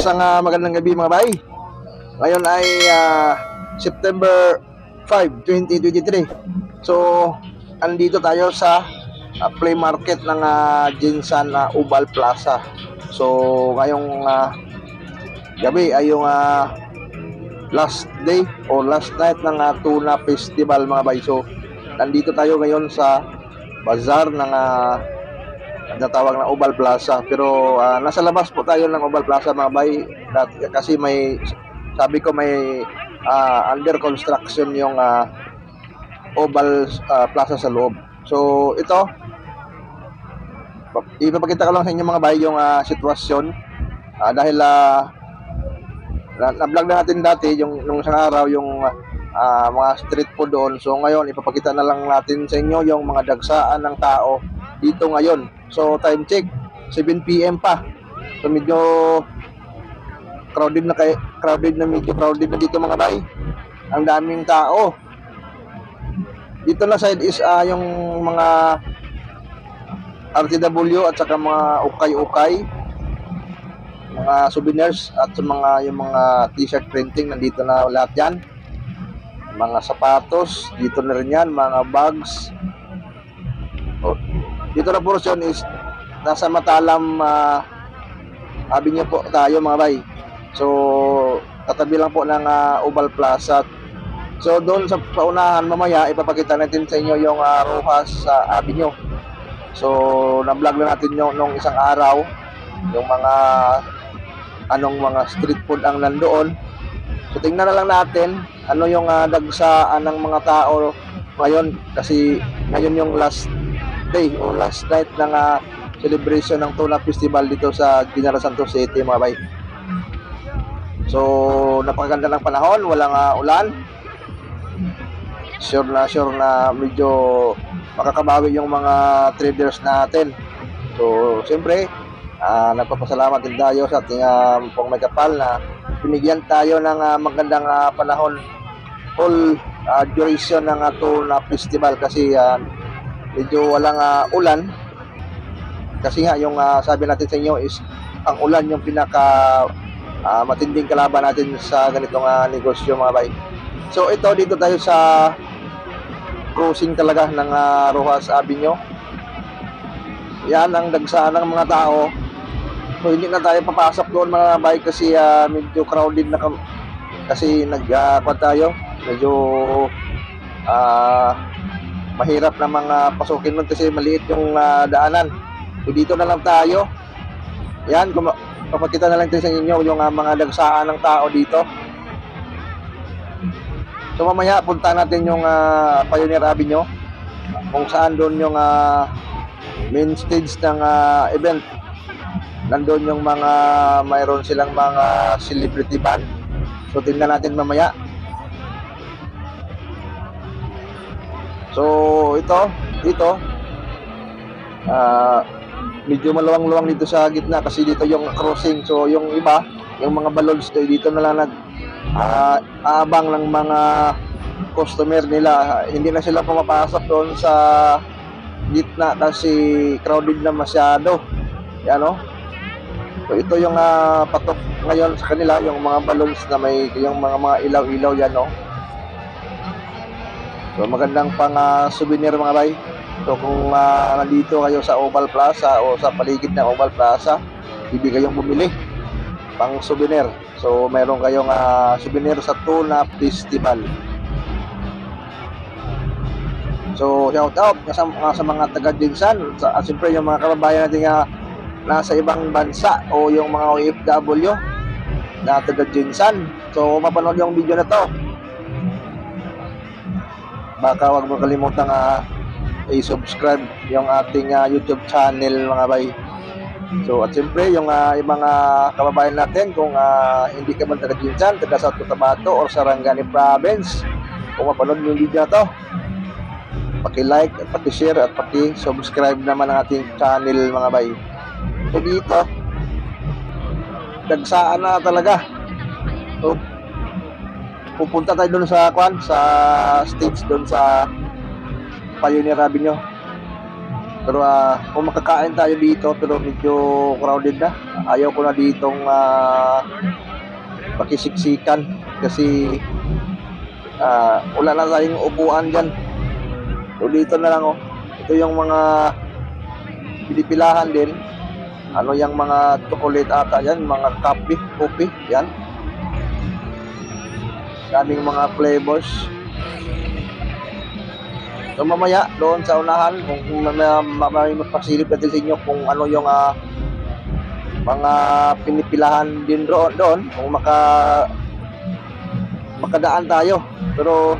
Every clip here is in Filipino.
Isang magandang gabi mga bay. Ngayon ay September 5, 2023. So, andito tayo sa play market ng Jinsan Ubal Plaza. So, ngayong gabi ay yung last day o last night ng Tuna Festival mga bay. So, nandito tayo ngayon sa bazaar ng natawag na Ubal Plaza, pero nasa labas po tayo ng Ubal Plaza mga bay, kasi may sabi ko may under construction yung Ubal Plaza sa loob. So ito, ipapakita ko lang sa inyo mga bay yung sitwasyon, dahil na-vlog na natin dati yung nung isang araw yung mga street food doon. So ngayon ipapakita na lang natin sa inyo yung mga dagsaan ng tao dito ngayon. So time check 7 PM pa. So medyo crowded na dito mga bay. Ang daming tao. Dito na side is yung mga RTW at saka mga ukay-ukay, mga souvenirs at yung mga t-shirt printing, nandito na lahat yan. Mga sapatos, dito na rin yan, mga bags. Dito na portion is nasa Matalam Avenue po tayo mga bay. So katabi lang po ng Ubal Plaza. So doon sa paunahan mamaya ipapakita natin sa inyo yung Rojas Avenue. So na-vlog na natin yung nung isang araw yung mga mga street food ang nandoon. So tingnan na lang natin ano yung dagsaan ng mga tao ngayon, kasi ngayon yung last day o last night ng celebration ng Tuna Festival dito sa General Santos City mga bay. So napakaganda ng panahon, walang ulan. Sure na medyo makakabawi yung mga traders natin. So siyempre nagpapasalamat din tayo sa ating pong may kapal na binigyan tayo ng magandang panahon all duration ng Tuna Festival, kasi medyo walang ulan, kasi nga yung sabi natin sa inyo is ang ulan yung pinaka matinding kalaban natin sa ganitong negosyo mga bay. So ito, dito tayo sa crossing talaga ng Rojas Avenue. Yan ang dagsaan ng mga tao. So hindi na tayo papasok doon mga bay, kasi medyo crowded na kasi tayo, medyo mahirap na mga pasukin nun kasi maliit yung daanan. So dito na lang tayo. Yan, papakita na lang tayo sa inyo yung mga dagsaan ng tao dito. So mamaya punta natin yung Pioneer Avenue, kung saan doon yung main stage ng event. Nandun yung mayroon silang mga celebrity band. So tingnan natin mamaya. So dito medyo maluwang-luwang dito sa gitna, kasi dito yung crossing. So yung iba, yung mga balloons dito na lang aabang ng mga customer nila. Hindi na sila pumapasok doon sa gitna kasi crowded na masyado. Yan o. So ito yung patok ngayon sa kanila, yung mga balloons na may yung mga ilaw-ilaw yan o. So magandang pang souvenir mga bay. So kung nandito kayo sa Ubal Plaza o sa paligid ng Ubal Plaza, hindi kayong bumili pang souvenir. So meron kayong souvenir sa Tuna Festival. So shout out sa mga taga Jinsan, at siyempre yung mga kababayan natin nasa ibang bansa o yung mga OFW na taga Jinsan. So mapanood yung video na to, baka wag mo kalimutan i-subscribe yung ating YouTube channel mga bay. So at siyempre yung ibang kababayan natin, kung hindi ka man taga Jinsan, taga South Cotabato or Sarangani Province, kung mapanood yung video na to, paki-like at paki-share at paki-subscribe naman ang ating channel mga bay. So dito dagsaan na talaga. So pupunta tayo doon sa stage doon sa Pioneer Avenue. Pero kung makakain tayo dito, pero medyo crowded na. Ayaw ko na ditong makisiksikan kasi wala na tayong upuan dyan. So dito na lang, oh. Ito yung mga pinipilahan din. Ano yung mga chocolate ata yan, mga coffee, yan. Daming mga flavors. So mamaya doon sa unahan, kung may magpasilip natin sa inyo kung ano yung mga pinipilahan din doon kung makadaan tayo. Pero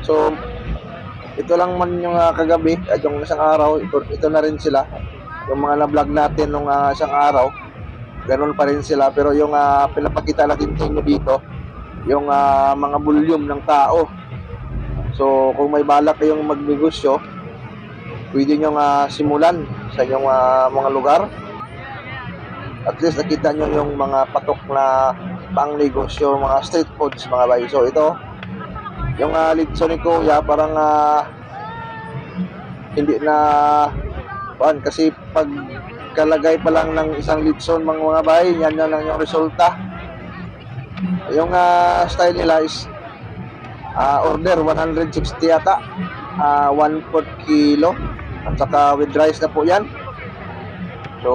so ito lang man yung kagabi at yung isang araw, ito na rin sila. Yung mga na-vlog natin nung isang araw, ganoon pa rin sila. Pero yung pinapakita natin sa inyo dito, yung mga volume ng tao. So kung may balak kayong magnegosyo, pwede nyo simulan sa inyong mga lugar. At least nakita nyo yung mga patok na pang negosyo, mga street foods, mga bay. So ito, yung litso ni Kuya, parang hindi na kasi pag kalagay pa lang ng isang litson mga bay, yan na lang yung resulta. Yung style nila is order 160 yata, 1/4 kilo, at saka with rice na po yan. So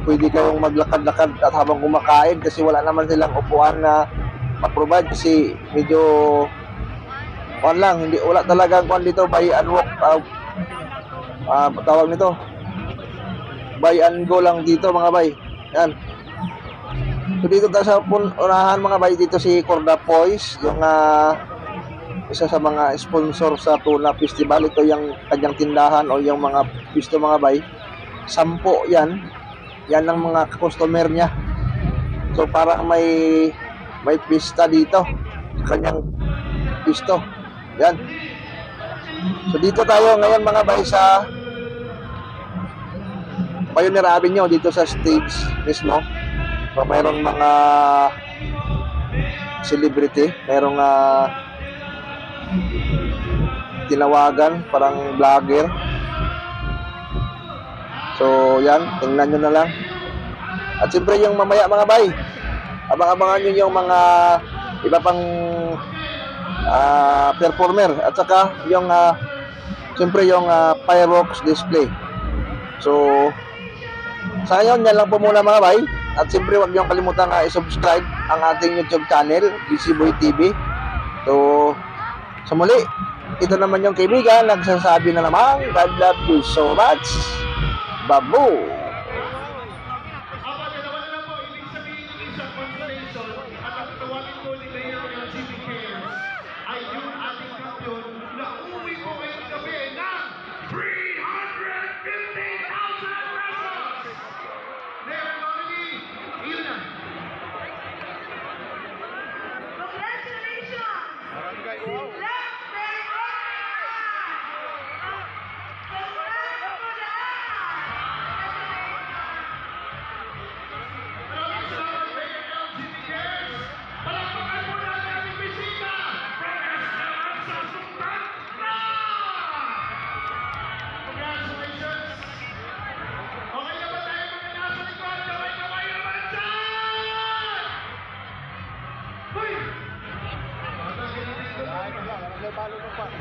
pwede kayong maglakad-lakad at habang kumakain kasi wala naman silang upuan na ma-provide kasi medyo wala talagang kwan dito, buy and walk, tawag nito, buy and go lang dito mga bay. Yan. So dito tayo sa unahan mga bay, dito si Corda Poise, yung isa sa mga sponsor sa Tuna Festival. Ito yung kanyang tindahan o yung mga pisto mga bay. 10 yan ang mga customer niya. So parang may pista dito sa kanyang pisto. Yan. So dito tayo ngayon mga bay sa Pioneer Avenue, dito sa stage mismo. So mayroong mga celebrity, mayroong tinawagan, parang vlogger. So yan, tingnan nyo na lang. At siyempre yung mamaya mga bay, abang-abangan nyo yung mga iba pang performer. At saka yung siyempre yung fireworks display. So sa ngayon, yan lang po muna mga bay. At siyempre huwag nyo kalimutan i-subscribe ang ating YouTube channel, BC Boy TV. So sa muli, ito naman yung kaibigan nagsasabi na naman, God love you so much. Babu!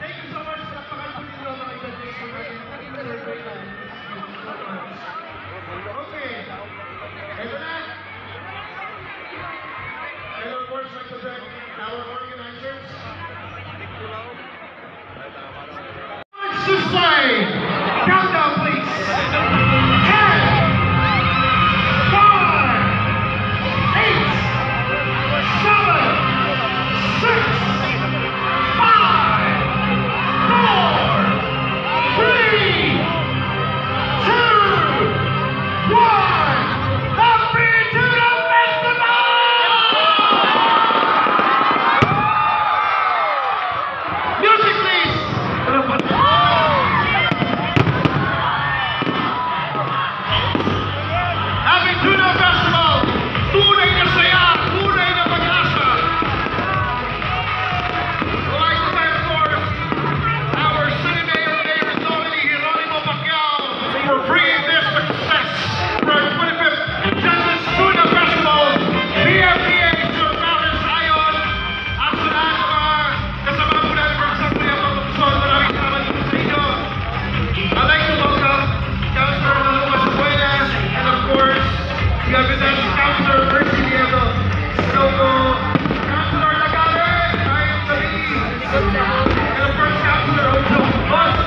Thank you so much. Napakagaling nyo mga kaibigan. Okay. Ito na. And of course, like to thank our organizers. Let's just say, countdown please. 10, 9, 8, 7, 6, 5, 4, 3, 2, 1. Happy to the festival! Boss